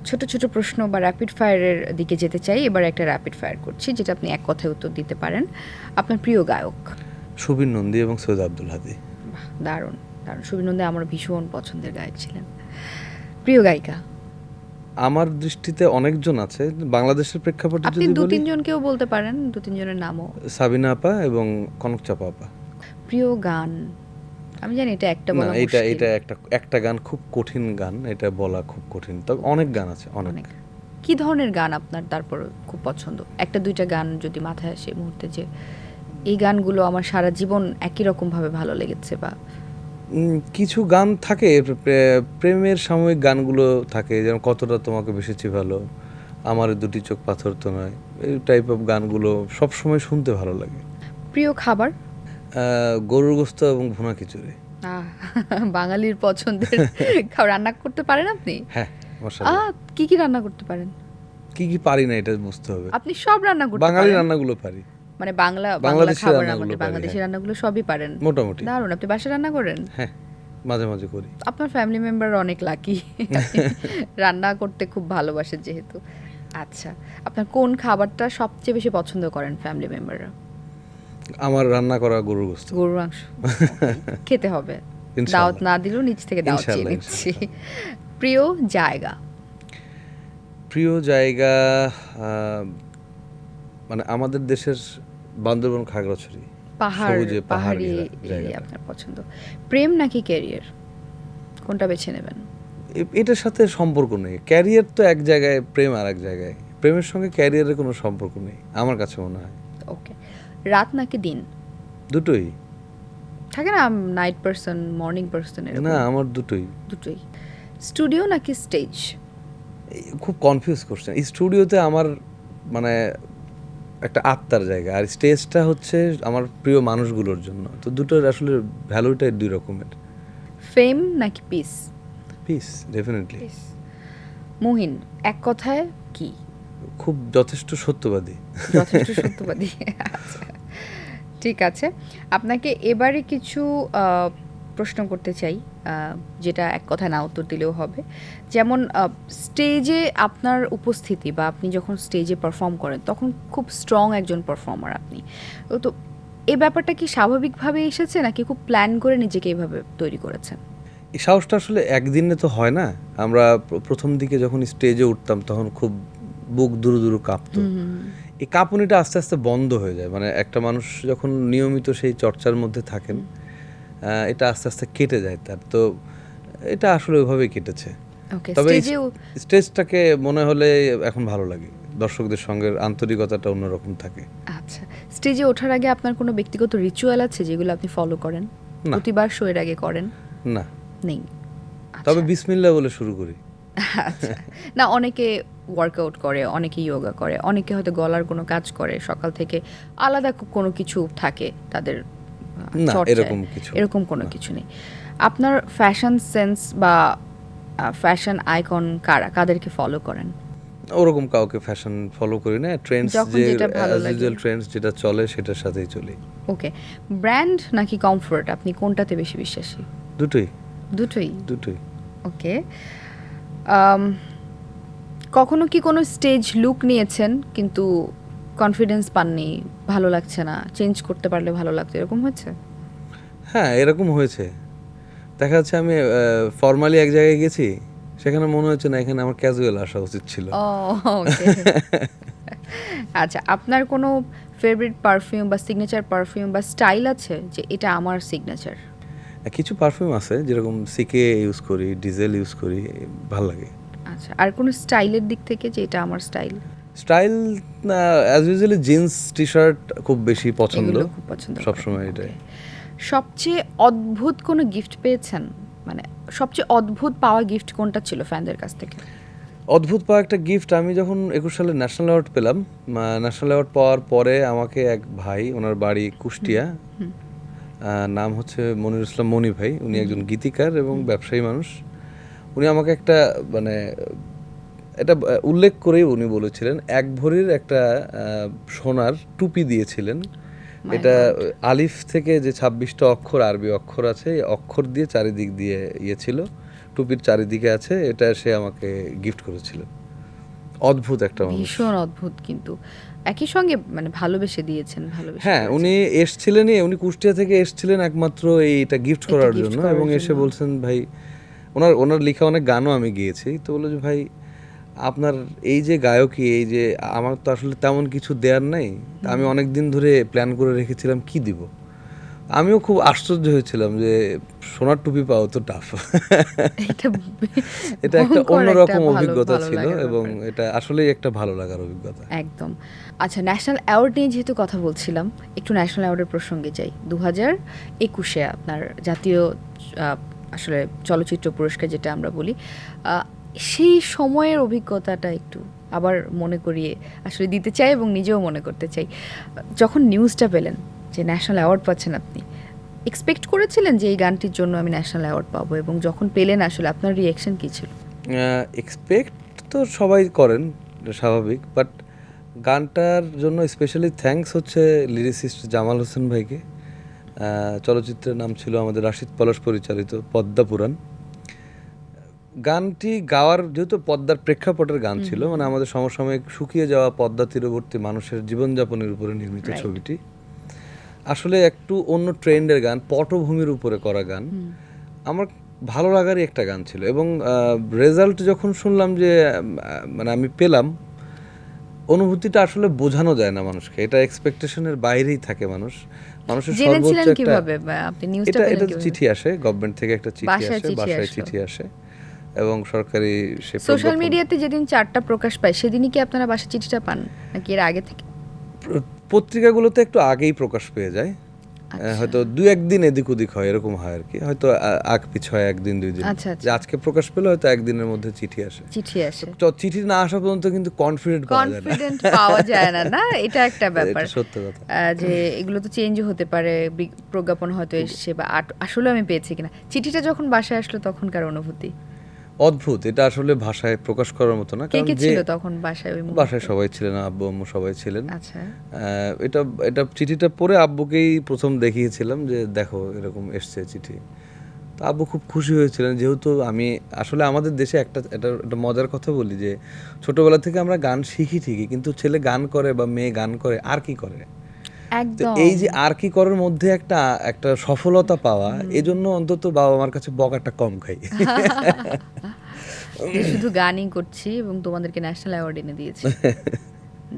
ছোট ছোট প্রশ্ন বা র্যাপিড ফায়ারের দিকে যেতে চাই। এবার একটা র্যাপিড ফায়ার করছি, যেটা আপনি এক কথায় উত্তর দিতে পারেন। আপনার প্রিয় গায়ক? সুবীর নন্দী এবং সৈয়দ আব্দুল হাদী। বাহ, দারুণ দারুণ। সুবীর নন্দী আমার ভীষণ পছন্দের গায়ক ছিলেন। প্রিয় গায়িকা? আমার দৃষ্টিতে অনেকজন আছে বাংলাদেশের প্রেক্ষাপটে আপনি যদি দু বলি, তিনজনকেও বলতে পারেন, দু তিনজনের নামও। সাবিনা আপা এবং কনক চাপা আপা। প্রিয় গান? আমি জানি এটা একটা না, বলা এটা মুশকিল। এটা একটা গান খুব কঠিন গান, এটা বলা খুব কঠিন, তবে অনেক গান আছে, অনেক। অনেক। কি ধরনের গান আপনার তারপর খুব পছন্দ? একটা দুইটা গান যদি মাথায় আসে এই মুহূর্তে, যে এই গানগুলো আমার সারা জীবন একই রকম ভাবে ভালো লেগেছে, বা কিছু গান থাকে প্রেমের সাময়িক গানগুলো থাকে, যেমন কতটা তোমাকে বেসেছি ভালো, আমার দুটি চোখ পাথর তো নয়, এই টাইপ অফ গানগুলো সবসময় শুনতে ভালো লাগে। প্রিয় খাবার? গরুর গোস্ত এবং ভুনা খিচুড়ি। আহ, বাঙালির পছন্দের খাবার। রান্না করতে পারেন আপনি? হ্যাঁ, মাশাআল্লাহ। কি কি রান্না করতে পারেন? কি কি পারি না এটা বুঝতে হবে। আপনি সব রান্না করতে বাঙালি পারেন? রান্নাগুলো পারি, মানে বাংলা বাংলাদেশি খাবার, রান্নাগুলো আমাদের পারি, বাংলাদেশি হ্যাঁ। রান্নাগুলো সবই পারেন? মোটামুটি। দারুণ। আপনি বাসায় রান্না করেন? হ্যাঁ, মাঝে মাঝে করি। আপনার ফ্যামিলি মেম্বার অনেক লাকি, রান্না করতে খুব ভালোবাসে যেহেতু। আচ্ছা, আপনার কোন খাবারটা সবচেয়ে বেশি পছন্দ করেন ফ্যামিলি মেম্বাররা? আমার রান্না করা গরুর গোস্ত। গরুর মাংস। খেতে হবে, ইনশাআল্লাহ। দাওয়াত না দিলেও নিচ থেকে দাওয়াত চেয়ে ইনশাআল্লাহ, নিচ্ছি। প্রিয় জায়গা? প্রিয় জায়গা মানে আমাদের দেশের বান্দরবন, খাগড়াছড়ি, পাহাড়, সবুজে পাহাড়ি জায়গাটা। এরিয়া আপনার পছন্দ। প্রেম নাকি ক্যারিয়ার, কোনটা বেছে নেবেন? এটার সাথে সম্পর্ক নেই। ক্যারিয়ার তো এক জায়গায়, প্রেম আর এক জায়গায়। প্রেমের সঙ্গে ক্যারিয়ারের কোনো সম্পর্ক নেই আমার কাছে মনে হয়। ওকে। রাত নাকি দিন? দুটোই। থাকে না নাইট পারসন, মর্নিং পারসন, না, আমার দুটোই। দুটোই। স্টুডিও নাকি স্টেজ? খুব কনফিউজ করছেন। স্টুডিওতে আমার মানে একটা আত্মার জায়গা, আর স্টেজটা হচ্ছে আমার প্রিয় মানুষগুলোর জন্য। তো দুটোর আসলে ভ্যালুটাই দুই রকমের। ফেম নাকি পিস? Piece, definitely. মুহিন এক কথায় কি? খুব যথেষ্ট সত্যবাদী। যথেষ্ট সত্যবাদী। আচ্ছা, ঠিক আছে। আপনাকে এবারে কিছু প্রশ্ন করতে চাই, যেটা এক কথায় না উত্তর দিলেও হবে। যেমন স্টেজে আপনার উপস্থিতি, বা আপনি যখন স্টেজে পারফর্ম করেন তখন খুব স্ট্রং একজন পারফর্মার আপনি। তো এই ব্যাপারটা কি স্বাভাবিকভাবে এসেছে, নাকি খুব প্ল্যান করে নিজেকে এইভাবে তৈরি করেছেন? এই সাহসটা আসলে একদিনে তো হয় না। আমরা প্রথম দিকে যখন স্টেজে উঠতাম তখন খুব বুক দুরু দুরু কাঁপতো। এই কাঁপুনিটা আস্তে আস্তে বন্ধ হয়ে যায়। মানে একটা মানুষ যখন নিয়মিত সেই চর্চার মধ্যে থাকেন, এটা আস্তে আস্তে কেটে যায় তার। তো এটা আসলে ওইভাবেই কেটেছে। ওকে। তবে স্টেজেও স্টেজটাকে মনে হলে এখন ভালো লাগে, দর্শকদের সঙ্গে আন্তরিকতাটা অন্যরকম থাকে। আচ্ছা, স্টেজে ওঠার আগে আপনার কোনো ব্যক্তিগত রিচুয়াল আছে যেগুলো আপনি ফলো করেন? না। প্রতিবার শোয়ের আগে করেন? না, নেই। তবে বিসমিল্লাহ বলে শুরু করি। আচ্ছা, না অনেকে ওয়ার্কআউট করে, অনেকে যোগা করে, অনেকে হয়তো গলার কোনো কাজ করে, সকাল থেকে আলাদা কোনো কিছু থাকে তাদের না, চর্চায়। এরকম কোনো না। কিছু নেই। আপনার ফ্যাশন সেন্স বা ফ্যাশন আইকন কারা, কাদেরকে ফলো করেন? ওরকম কাউকে ফ্যাশন ফলো করি না। ট্রেন্ডস যখন যে যেটা ভালো লাগে। ট্রেন্ডস যেটা চলে সেটার সাথেই চলি। ওকে। ব্র্যান্ড নাকি কমফোর্ট, আপনি কোনটাতে বেশি বিশ্বাসী? দুটোই। দুটোই। দুটোই। ওকে। কখনো কি কোনো স্টেজ লুক নিয়েছেন কিন্তু কনফিডেন্স পাননি, ভালো লাগছে না, চেঞ্জ করতে পারলে ভালো লাগতো, এরকম হয়েছে? হ্যাঁ, এরকম হয়েছে। দেখা যাচ্ছে আমি ফর্মালি এক জায়গায় গেছি, সেখানে মনে হচ্ছে না এখানে আমার ক্যাজুয়াল আসা উচিত ছিল। ও ওকে। আচ্ছা, আপনার কোনো ফেভারিট পারফিউম বা সিগনেচার পারফিউম বা স্টাইল আছে যে এটা আমার সিগনেচার? কিছু পারফিউম আছে যেরকম সিকে ইউজ করি, ডিজেল ইউজ করি, ভাল লাগে। আচ্ছা, আর কোনো স্টাইলের দিক থেকে যে এটা আমার style? Style as usually jeans T shirt খুব বেশি পছন্দ, এগুলো খুব পছন্দ করেন। সবসময় এটাই। Okay. সবচেয়ে অদ্ভুত কোনো গিফট পেয়েছেন? মানে সবচেয়ে অদ্ভুত পাওয়া গিফট কোনটা ছিল ফ্যানদের কাছ থেকে? অদ্ভুত পাওয়া একটা গিফট, আমি যখন 21 সালে ন্যাশনাল অ্যাওয়ার্ড পেলাম, ন্যাশনাল অ্যাওয়ার্ড পাওয়ার পরে আমাকে এক ভাই, ওনার বাড়ি কুষ্টিয়া, নাম হচ্ছে মনিরুল ইসলাম মনি ভাই, উনি একজন গীতিকার এবং ব্যবসায়ী মানুষ। উনি আমাকে একটা মানে এটা উল্লেখ করেই উনি বলেছিলেন 1 ভরির একটা সোনার টুপি দিয়েছিলেন। এটা আলিফ থেকে যে 26টা অক্ষর আরবি অক্ষর আছে, এই অক্ষর দিয়ে চারিদিক দিয়ে ছিল, টুপির চারিদিকে আছে, এটা সে আমাকে গিফট করেছিল। অদ্ভুত একটা মানুষ, ভীষণ অদ্ভুত, কিন্তু একই সঙ্গে মানে ভালোবেসে দিয়েছেন, ভালোবেসে। হ্যাঁ, উনি এসেছিলেনই, উনি কুষ্টিয়া থেকে এসেছিলেন একমাত্র এইটা গিফট করার জন্য, এবং এসে বলছেন ভাই, ওনার লেখা অনেক গানও আমি গেয়েছি, তো বললো যে ভাই আপনার এই যে গায়কী, এই যে আমার তো আসলে তেমন কিছু দেওয়ার নাই, আমি অনেক দিন ধরে প্ল্যান করে রেখেছিলাম কি দিব। আমিও খুব আশ্চর্য হয়েছিলাম যে সোনার টুপি পাওয়া তো টাফ। এটা একটা অন্যরকম অভিজ্ঞতা ছিল, এবং এটা আসলেই একটা ভালো লাগার অভিজ্ঞতা। একদম। আচ্ছা, ন্যাশনাল অ্যাওয়ার্ড নিয়ে যেহেতু কথা বলছিলাম, একটু ন্যাশনাল অ্যাওয়ার্ডের প্রসঙ্গে যাই। 2021-এ আপনার জাতীয় আসলে চলচ্চিত্র পুরস্কার যেটা আমরা বলি, সেই সময়ের অভিজ্ঞতাটা একটু আবার মনে করিয়ে আসলে দিতে চাই এবং নিজেও মনে করতে চাই। যখন নিউজটা পেলেন যে ন্যাশনাল অ্যাওয়ার্ড পাচ্ছেন, আপনি এক্সপেক্ট করেছিলেন যে এই গানটির জন্য আমি ন্যাশনাল অ্যাওয়ার্ড পাবো? এবং যখন পেলেন আসলে আপনার রিঅ্যাকশন কী ছিল? এক্সপেক্ট তো সবাই করেন, স্বাভাবিক, বাট গানটার জন্য স্পেশালি থ্যাঙ্কস হচ্ছে লিরিসিস্ট জামাল হোসেন ভাইকে। চলচ্চিত্রের নাম ছিল আমাদের রাশিদ পলাশ পরিচালিত পদ্মা পুরাণ। গানটি গাওয়ার, যেহেতু পদ্মার প্রেক্ষাপটের গান ছিল, মানে আমাদের সমসাময়িক শুকিয়ে যাওয়া পদ্মা তীরবর্তী মানুষের জীবনযাপনের উপরে নির্মিত ছবিটি, আসলে একটু অন্য ট্রেন্ডের গান, পটভূমির উপরে করা গান, আমার ভালো লাগারই একটা গান ছিল। এবং রেজাল্ট যখন শুনলাম যে মানে আমি পেলাম, অনুভূতিটা আসলে বোঝানো যায় না মানুষকে, এটা এক্সপেকটেশনের বাইরেই থাকে মানুষের সর্বোচ্চ একটা, এটা চিঠি আসে গভর্নমেন্ট থেকে, একটা চিঠি আসে, বাসায় চিঠি আসে, এবং সরকারি সোশ্যাল মিডিয়াতে যেদিন চারটা প্রকাশ পায় সেদিনই কি আপনারা বাসা চিঠিটা পান, নাকি এর আগে থেকে? পত্রিকাগুলোতে একটু আগেই প্রকাশ পেয়ে যায়, হয়তো 2-1 দিন এদিক ওদিক হয়, এরকম হয় আর কি, হয়তো আগ পিছ হয় 1 দিন 2 দিন। যে আজকে প্রকাশ পেলে হয়তো 1 দিনের মধ্যে চিঠি আসে। চিঠি না আসা পর্যন্ত কিন্তু কনফিডেন্ট পাওয়া যায় না, না? এটা একটা ব্যাপার, সত্য কথা, যে এগুলো তো চেঞ্জও হতে পারে, প্রজ্ঞাপন হয়তো এসেছে বা আসলে আমি পেয়েছি কিনা। চিঠিটা যখন বাসায় আসলো তখনকার অনুভূতি অদ্ভুত, এটা আসলে ভাষায় প্রকাশ করার মতো না। কারণ ছিল তখন বাসায়? বাসায় সবাই ছিলেন, আব্বু আম্মু সবাই ছিলেন। আচ্ছা, এটা চিঠিটা পড়ে আব্বুকেই প্রথম দেখিয়েছিলাম যে দেখো এরকম এসছে চিঠি, তো আব্বু খুব খুশি হয়েছিলেন। যেহেতু আমি আসলে আমাদের দেশে একটা মজার কথা বলি যে ছোটবেলা থেকে আমরা গান শিখি ঠিকই, কিন্তু ছেলে গান করে বা মেয়ে গান করে আর কি করে, এই যে আর কি করার মধ্যে একটা সফলতা পাওয়া, এজন্য অন্তত বাবা মার কাছে বকাটা কম খাই। শুধু গানই করছি এবং তোমাদেরকে ন্যাশনাল অ্যাওয়ার্ড এনে দিয়েছি।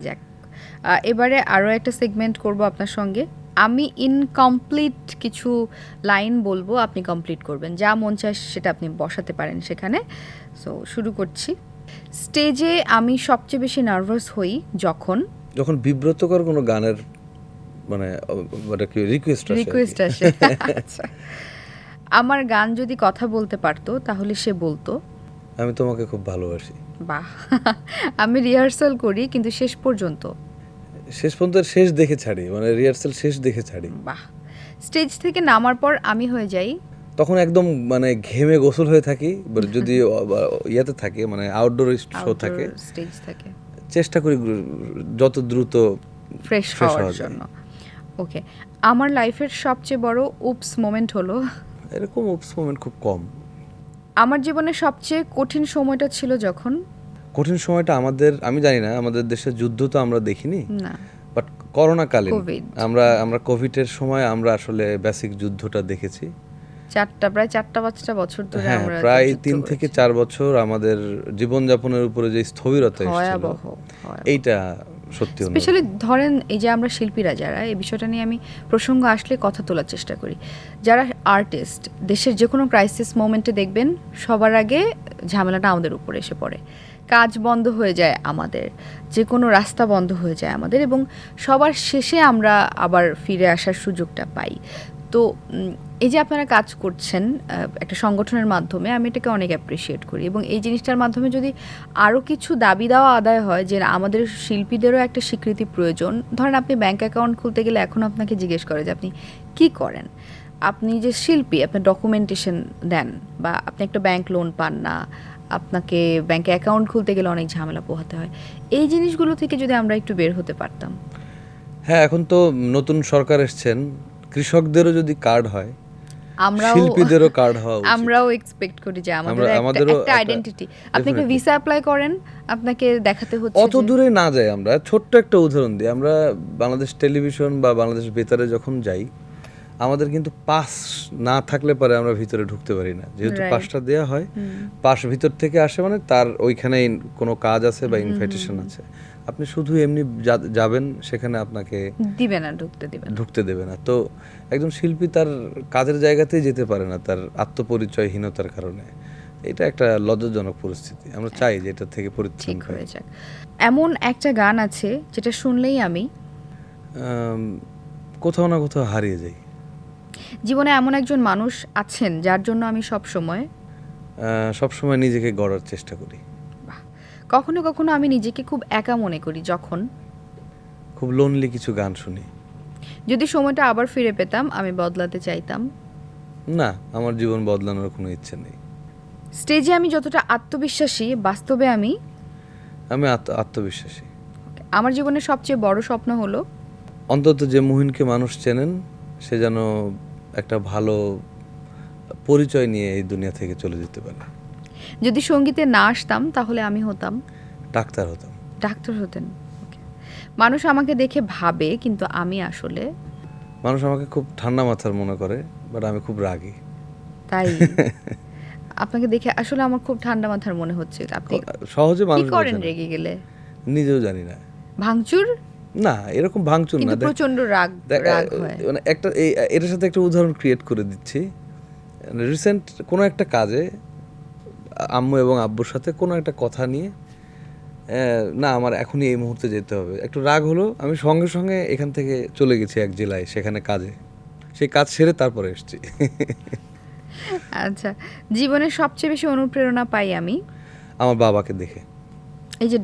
যাক, এবারে আরও একটা সেগমেন্ট করব আপনার সঙ্গে। আমি ইনকমপ্লিট কিছু লাইন বলবো, আপনি কমপ্লিট করবেন, যা মন চায় সেটা আপনি বসাতে পারেন সেখানে। সো শুরু করছি। স্টেজে আমি সবচেয়ে বেশি নার্ভাস হই যখন বিব্রতকর কোনো গানের মানে রিকোয়েস্ট আসে। আচ্ছা, আমার গান যদি কথা বলতে পারতো তাহলে সে বলতো আমি তোমাকে খুব ভালোবাসি। বাহ। আমি রিহার্সাল করি কিন্তু শেষ পর্যন্ত শেষ দেখে ছাড়ি, মানে রিহার্সাল শেষ দেখে ছাড়ি। বাহ। স্টেজ থেকে নামার পর আমি হয়ে যাই তখন একদম মানে ঘেমে গোসল হয়ে থাকি, যদি ইয়াতে থাকে, মানে আউটডোর শো থাকে, স্টেজ থাকে, চেষ্টা করি যত দ্রুত ফ্রেশ হওয়ার জন্য। ওকে, আমার লাইফের সবচেয়ে বড় উপস মোমেন্ট হলো? এরকম উপস মোমেন্ট খুব কম। আমার জীবনের সবচেয়ে কঠিন সময়টা ছিল যখন? কঠিন সময়টা আমি জানি না, আমাদের দেশের যুদ্ধ তো আমরা দেখিনি না, বাট করোনাকালীন আমরা কোভিডের সময় আমরা আসলে বেসিক যুদ্ধটা দেখেছি। প্রায় 4-5 বছর ধরে আমরা প্রায় 3 থেকে 4 বছর আমাদের জীবনযাপনের উপরে যে স্থবিরতা এসেছিল, এইটা সত্যি অনুরোধ। স্পেশালি ধরেন এই যে আমরা শিল্পীরা যারা, এই বিষয়টা নিয়ে আমি প্রসঙ্গ আসলে কথা তোলার চেষ্টা করি, যারা আর্টিস্ট, দেশের যে কোনো ক্রাইসিস মোমেন্টে দেখবেন সবার আগে ঝামেলাটা আমাদের উপরে এসে পড়ে। কাজ বন্ধ হয়ে যায় আমাদের, যে কোনো রাস্তা বন্ধ হয়ে যায় আমাদের, এবং সবার শেষে আমরা আবার ফিরে আসার সুযোগটা পাই। তো এই যে আপনারা কাজ করছেন একটা সংগঠনের মাধ্যমে, আমি এটাকে অনেক অ্যাপ্রিসিয়েট করি, এবং এই জিনিসটার মাধ্যমে যদি আরও কিছু দাবি দেওয়া আদায় হয় যে আমাদের শিল্পীদেরও একটা স্বীকৃতি প্রয়োজন। ধরেন আপনি ব্যাংক অ্যাকাউন্ট খুলতে গেলে এখন আপনাকে জিজ্ঞেস করে যে আপনি কি করেন, আপনি যে শিল্পী আপনার ডকুমেন্টেশন দেন, বা আপনি একটা ব্যাংক লোন পান না, আপনাকে ব্যাংকে অ্যাকাউন্ট খুলতে গেলে অনেক ঝামেলা পোহাতে হয়। এই জিনিসগুলো থেকে যদি আমরা একটু বের হতে পারতাম। হ্যাঁ, এখন তো নতুন সরকার এসছেন, কৃষকদেরও যদি কার্ড হয়, শিল্পীদেরও কার্ড হওয়া উচিত। আমরাও এক্সপেক্ট করি যে আমাদেরও একটা আইডেন্টিটি। আপনি একটা ভিসা অ্যাপ্লাই করেন, আপনাকে দেখাতে হচ্ছে। অত দূরে না যাই, আমরা ছোট্ট একটা উদাহরণ দিই। আমরা বাংলাদেশ টেলিভিশন বা বাংলাদেশ বেতারে যখন যাই, আমাদের কিন্তু পাস না থাকলে পরে আমরা ভিতরে ঢুকতে পারি না, যেহেতু পাসটা দেওয়া হয়। পাস ভিতর থেকে আসে, মানে তার ওইখানে কোনো কাজ আছে বা ইনভাইটেশন আছে, আপনি শুধু এমনি যাবেন, সেখানে আপনাকে দিবে না, ঢুকতে দেবে না। তো একজন শিল্পী তার কাজের জায়গাতেই যেতে পারে না তার আত্মপরিচয়হীনতার কারণে। এটা একটা লজ্জাজনক পরিস্থিতি। আমরা চাই যে এটা থেকে পরিত্রাণ হয়ে যাক। এমন একটা গান আছে যেটা শুনলেই আমি কোথাও না কোথাও হারিয়ে যাই। জীবনে এমন একজন মানুষ আছেন যার জন্য আমি সবসময় নিজেকে গড়ার চেষ্টা করি। কখনো কখনো আমি নিজেকে খুব একা মনে করি, যখন খুব লোনলি কিছু গান শুনি। যদি সময়টা আবার ফিরে পেতাম আমি বদলাতে চাইতাম না, আমার জীবন বদলানোর কোনো ইচ্ছে নেই। স্টেজে আমি যতটা আত্মবিশ্বাসী, বাস্তবে আমি আত্মবিশ্বাসী। আমার জীবনের সবচেয়ে বড় স্বপ্ন হলো অন্তত যে মুহিনকে মানুষ চেনেন, সে যেন একটা ভালো পরিচয় নিয়ে এই দুনিয়া থেকে চলে যেতে পারে। যদি সঙ্গীতে না আসতাম তাহলে আমি হতাম ডাক্তার হতেন। মানুষ আমাকে দেখে ভাবে, কিন্তু আমি আসলে মানুষ আমাকে খুব ঠান্ডা মাথার মনে করে, বাট আমি খুব রাগী। তাই আপনাকে দেখে আসলে আমার খুব ঠান্ডা মাথার মনে হচ্ছে। আপনি সহজে মানুষ কি করেন রেগে গেলে? নিজেও জানি না। ভাঙচুর? না, এরকম ভাঙচুর না, প্রচন্ড রাগ হয়। মানে একটা এটার সাথে একটা উদাহরণ ক্রিয়েট করে দিচ্ছি। রিসেন্ট কোনো একটা কাজে আম্মু এবং আব্বুর সাথে কোনো একটা কথা নিয়ে, না আমার এখনই এই মুহূর্তে যেতে হবে, একটু রাগ হলো, আমি সঙ্গে সঙ্গে এখান থেকে চলে গেছি এক জেলায়, সেখানে কাজে, সেই কাজ সেরে তারপরে এসেছি। আচ্ছা, জীবনের সবচেয়ে বেশি অনুপ্রেরণা পাই আমি আমার বাবাকে দেখে। এই যে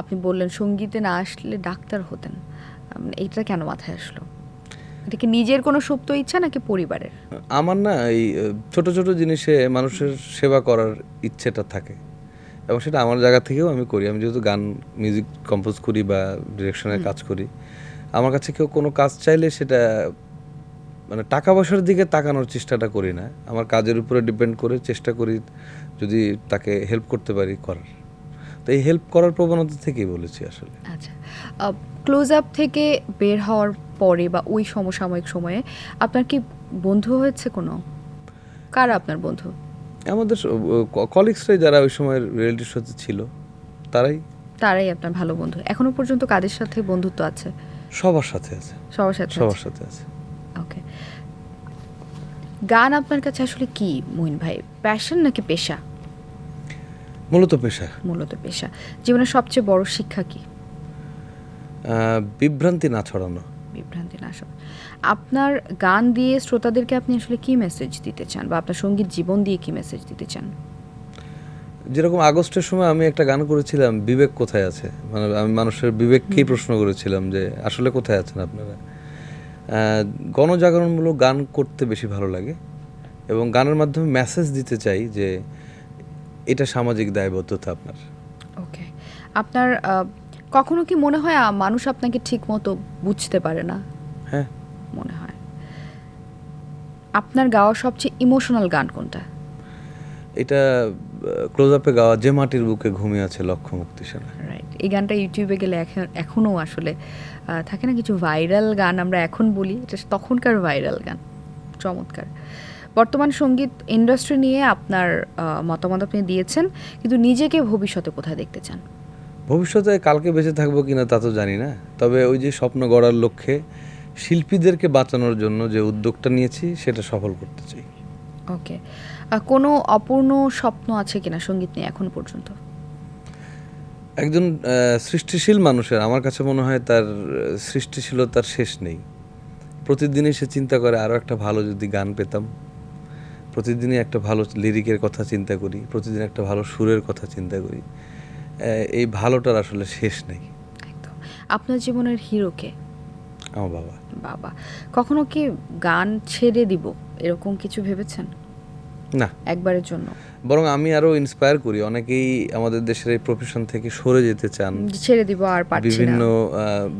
আপনি বললেন সঙ্গীতে না আসলে ডাক্তার হতেন, এইটা কেন মাথায় আসলো? এটা কি নিজের কোনো সুপ্ত ইচ্ছা নাকি পরিবারের? আমার না, এই ছোট ছোট জিনিসে মানুষের সেবা করার ইচ্ছেটা থাকে, এবং সেটা আমার জায়গা থেকেও আমি করি। আমি যেহেতু গান মিউজিক কম্পোজ করি বা ডিরেকশনের কাজ করি, আমার কাছে কেউ কোনো কাজ চাইলে সেটা মানে টাকা পয়সার দিকে তাকানোর চেষ্টাটা করি না, আমার কাজের উপরে ডিপেন্ড করে চেষ্টা করি যদি তাকে হেল্প করতে পারি করার। তো এই হেল্প করার প্রবণতা থেকেই বলেছি আসলে। আচ্ছা, ক্লোজ আপ থেকে বের হওয়ার পরে বা ওই সমসাময়িক সময়ে আপনার কি বন্ধু হয়েছে কোনো? কারা আপনার বন্ধু? আমাদের কলিগসরাই, যারা ওই সময় রিয়েলিটি শোতে ছিল, তারাই আপনার ভালো বন্ধু। এখনো পর্যন্ত কাদের সাথে বন্ধুত্ব আছে? সবার সাথে আছে। সবার সাথে আছে। ওকে, গান আপনার কাছে আসলে কি মুহিন ভাই, প্যাশন নাকি পেশা? মূলত পেশা। জীবনের সবচেয়ে বড় শিক্ষা কি? বিভ্রান্তি না ছড়ানো। আপনার গান দিয়ে শ্রোতাদেরকে আপনি আসলে কি মেসেজ দিতে চান, বা আপনার সঙ্গীত জীবন দিয়ে কি মেসেজ দিতে চান? যেরকম আগস্টের সময় আমি একটা গান করেছিলাম, বিবেক কোথায় আছে, মানে আমি মানুষের বিবেককেই প্রশ্ন করেছিলাম যে আসলে কোথায় আছেন আপনারা। গণজাগরণমূলক গান করতে বেশি ভালো লাগে, এবং গানের মাধ্যমে মেসেজ দিতে চাই যে এটা সামাজিক দায়বদ্ধতা আপনার। ওকে, আপনার কখনো কি মনে হয় মানুষ আপনাকে ঠিক মতো বুঝতে পারে না? হ্যাঁ, মনে হয়। আপনার গাওয়া সবচেয়ে ইমোশনাল গান কোনটা? এটা ক্লোজ আপে গাওয়া, যে মাটির বুকে ঘুমিয়ে আছে লক্ষ মুক্তি সেনা। রাইট, এই গানটা ইউটিউবে গেলে এখনও আসলে থাকে না কিছু ভাইরাল গান, আমরা এখন বলি এটা তখনকার ভাইরাল গান। চমৎকার। বর্তমান সঙ্গীত ইন্ডাস্ট্রি নিয়ে আপনার মতামত আপনি দিয়েছেন, কিন্তু নিজেকে ভবিষ্যতে কোথায় দেখতে চান? ভবিষ্যতে কালকে বেঁচে থাকবো কিনা তা তো জানি না, তবে ওই যে স্বপ্ন গড়ার লক্ষ্যে শিল্পীদেরকে বাঁচানোর জন্য যে উদ্যোগটা নিয়েছি সেটা সফল করতে চাই। ওকে, কোনো অপূর্ণ স্বপ্ন আছে কিনা সঙ্গীত নিয়ে এখন পর্যন্ত? একজন সৃষ্টিশীল মানুষের আমার কাছে মনে হয় তার সৃষ্টিশীলতার শেষ নেই। প্রতিদিনই সে চিন্তা করে আরও একটা ভালো যদি গান পেতাম, প্রতিদিনই একটা ভালো লিরিকের কথা চিন্তা করি, প্রতিদিন একটা ভালো সুরের কথা চিন্তা করি। এই ভালোটার আসলে শেষ নেই। একদম। আপনার জীবনের হিরোকে? আমার বাবা। বাবা। কখনো কি গান ছেড়ে দিব এরকম কিছু ভেবেছেন? না, একবারের জন্য? বরং আমি আরও ইন্সপায়ার করি, অনেকেই আমাদের দেশের এই প্রফেশন থেকে সরে যেতে চান ছেড়ে দিব আর পারছি না বিভিন্ন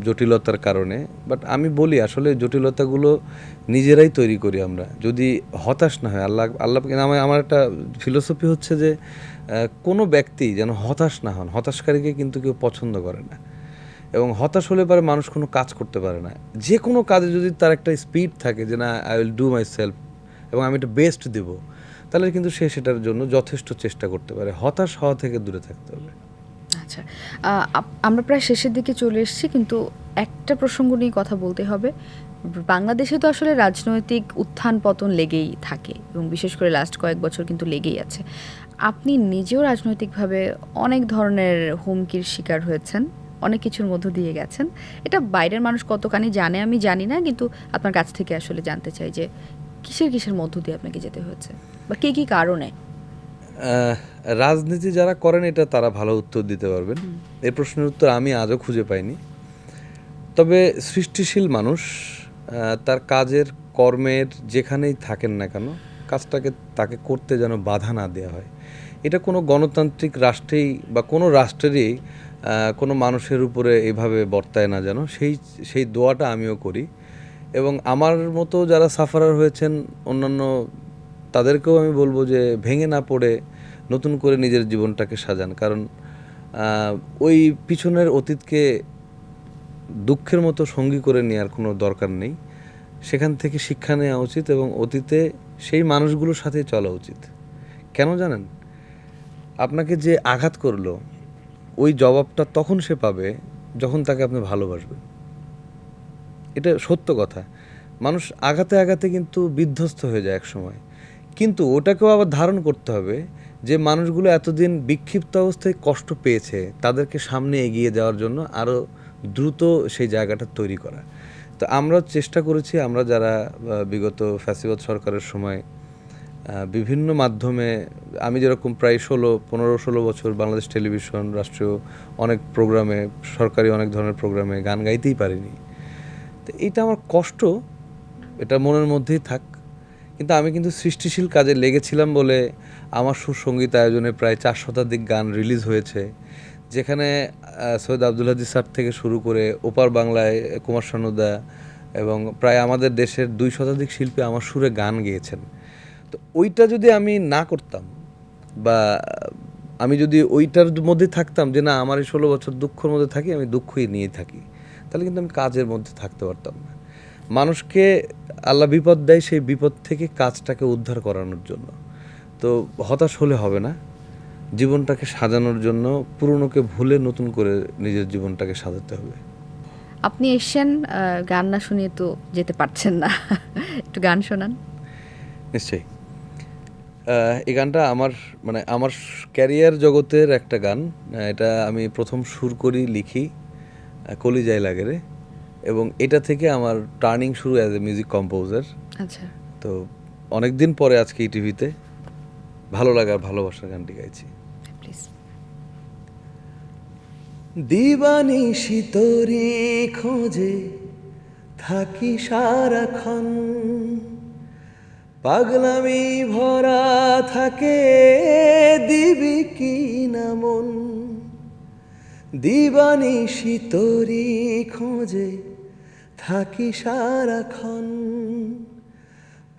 জটিলতার কারণে, বাট আমি বলি আসলে জটিলতাগুলো নিজেরাই তৈরি করি আমরা, যদি হতাশ না হয়। আল্লাহ আমার একটা ফিলোসফি হচ্ছে যে কোনো ব্যক্তি যেন হতাশ না হন। হতাশকারীকে কিন্তু কেউ পছন্দ করে না, এবং হতাশ হলে পরে মানুষ কোনো কাজ করতে পারে না। যে কোনো কাজে যদি তার একটা স্পিড থাকে যে না, I will do my self এবং আমি এটা বেস্ট দেব, তাহলে কিন্তু সে সেটার জন্য যথেষ্ট চেষ্টা করতে পারে। হতাশ হওয়া থেকে দূরে থাকতে হবে। আচ্ছা, আমরা প্রায় শেষের দিকে চলে এসেছি, কিন্তু একটা প্রসঙ্গ নিয়ে কথা বলতে হবে। বাংলাদেশে তো আসলে রাজনৈতিক উত্থান পতন লেগেই থাকে, এবং বিশেষ করে লাস্ট কয়েক বছর কিন্তু লেগেই আছে। আপনি নিজেও রাজনৈতিকভাবে অনেক ধরনের হুমকির শিকার হয়েছেন, অনেক কিছুর মধ্য দিয়ে গেছেন। এটা বাইরের মানুষ কতখানি জানে আমি জানি না, কিন্তু আপনার কাছ থেকে আসলে জানতে চাই যে কিসের মধ্য দিয়ে আপনাকে যেতে হয়েছে, বা কী কারণে? রাজনীতি যারা করেন এটা তারা ভালো উত্তর দিতে পারবেন। এই প্রশ্নের উত্তর আমি আজও খুঁজে পাইনি। তবে সৃষ্টিশীল মানুষ তার কাজের কর্মের যেখানেই থাকেন না কেন, কাজটাকে তাকে করতে যেন বাধা না দেওয়া হয়। এটা কোনো গণতান্ত্রিক রাষ্ট্রেই বা কোনো রাষ্ট্রেরই কোনো মানুষের উপরে এভাবে বর্তায় না যেন, সেই দোয়াটা আমিও করি। এবং আমার মতো যারা সাফারার হয়েছেন অন্যান্য, তাদেরকেও আমি বলবো যে ভেঙে না পড়ে নতুন করে নিজের জীবনটাকে সাজান। কারণ ওই পিছনের অতীতকে দুঃখের মতো সঙ্গী করে নেওয়ার কোনো দরকার নেই। সেখান থেকে শিক্ষা নেওয়া উচিত এবং অতীতে সেই মানুষগুলোর সাথে চলা উচিত। কেন জানেন? আপনাকে যে আঘাত করলো ওই জবাবটা তখন সে পাবে যখন তাকে আপনি ভালোবাসবেন। এটা সত্য কথা। মানুষ আঘাতে আঘাতে কিন্তু বিধ্বস্ত হয়ে যায় এক সময়, কিন্তু ওটাকেও আবার ধারণ করতে হবে যে মানুষগুলো এতদিন বিক্ষিপ্ত অবস্থায় কষ্ট পেয়েছে, তাদেরকে সামনে এগিয়ে যাওয়ার জন্য আরও দ্রুত সেই জায়গাটা তৈরি করা। তো আমরা চেষ্টা করেছি, আমরা যারা বিগত ফ্যাসিবাদ সরকারের সময় বিভিন্ন মাধ্যমে, আমি যেরকম প্রায় 15-16 বছর বাংলাদেশ টেলিভিশন, রাষ্ট্রীয় অনেক প্রোগ্রামে, সরকারি অনেক ধরনের প্রোগ্রামে গান গাইতেই পারিনি। তো এটা আমার কষ্ট, এটা মনের মধ্যেই থাক। কিন্তু আমি কিন্তু সৃষ্টিশীল কাজে লেগেছিলাম বলে আমার সুর-সঙ্গীত আয়োজনে প্রায় 4 শতাধিক গান রিলিজ হয়েছে, যেখানে সৈয়দ আব্দুল হাদী স্যার থেকে শুরু করে ওপার বাংলায় কুমার শানুদা এবং প্রায় আমাদের দেশের 2 শতাধিক শিল্পী আমার সুরে গান গেয়েছেন। তো ওইটা যদি আমি না করতাম, বা আমি যদি ওইটার মধ্যে থাকতাম যে না, আমার এই 16 বছর দুঃখের মধ্যে থাকি, আমি দুঃখই নিয়ে থাকি, তাহলে কিন্তু আমি কাজের মধ্যে থাকতে পারতাম না। মানুষকে আল্লাহ বিপদ দেয় সেই বিপদ থেকে কাজটাকে উদ্ধার করানোর জন্য। তো হতাশ হলে হবে না, জীবনটাকে সাজানোর জন্য পুরনোকে ভুলে নতুন করে নিজের জীবনটাকে সাজাতে হবে। আপনি এসছেন, গান না শুনিয়ে তো যেতে পারছেন না, একটু গান শোনান। নিশ্চয়ই। এই গানটা আমার ক্যারিয়ার জগতের একটা গান। এটা আমি প্রথম সুর করি, লিখি কলিজায় লাগে রে, এবং এটা থেকে আমার টার্নিং শুরু অ্যাজ এ মিউজিক কম্পোজার। আচ্ছা, তো অনেক দিন পরে আজকে এই টিভিতে ভালো লাগার ভালোবাসার গানটি গাইছি। প্লিজ। দিবানিশি তোরি খোঁজে থাকি সারাক্ষণ, পাগলামি ভরা থাকে দিবি কি না মন। দিবানিশি তোরি খোঁজে থাকি সারাক্ষণ,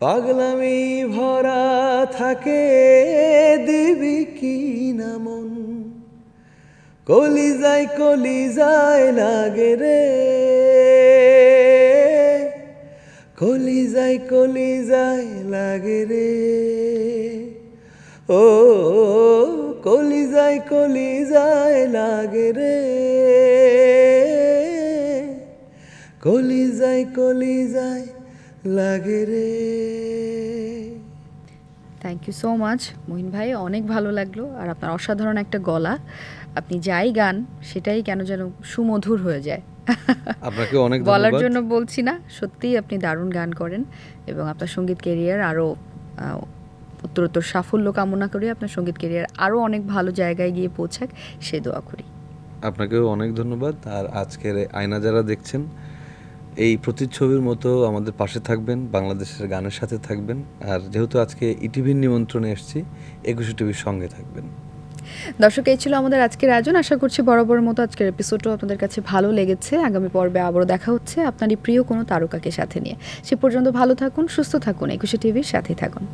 পাগলামি ভরা থাকে দিবি কি না মন। কলিজায় কলিজায় লাগে রে, কলিজায় কলিজায় লাগে রে, ও কলিজায় কলিজায় লাগে রে, কলিজায় লাগে রে। Thank you so much Mohin ভাই, অনেক ভালো লাগলো। আর আপনার অসাধারণ একটা গলা, আপনি যাই গান সেটাই কেন যেন সুমধুর হয়ে যায়। আপনাকে অনেক বলার ধন্যবাদ। জন্য বলছি না, সত্যিই আপনি দারুণ গান করেন এবং আপনার সঙ্গীত ক্যারিয়ার আরও উত্তরোত্তর সাফল্য কামনা করি। আপনার সঙ্গীত ক্যারিয়ার আরও অনেক ভালো জায়গায় গিয়ে পৌঁছাক, সে দোয়া করি। আপনাকেও অনেক ধন্যবাদ। আর আজকের এই আয়না যারা দেখছেন, এই প্রতিচ্ছবির মতো আমাদের পাশে থাকবেন, বাংলাদেশের গানের সাথে থাকবেন। আর যেহেতু আজকে ইটিভির নিমন্ত্রণে এসেছি, 21 টিভির সঙ্গে থাকবেন। দর্শক, এই ছিল আমাদের আজকের আয়োজন। আশা করছি বরাবরের মতো আজকের এপিসোডও আপনাদের কাছে ভালো লেগেছে। আগামী পর্বে আবারও দেখা হচ্ছে আপনারই প্রিয় কোনো তারকাকে সাথে নিয়ে। সে পর্যন্ত ভালো থাকুন, সুস্থ থাকুন, 21 টিভির সাথেই থাকুন।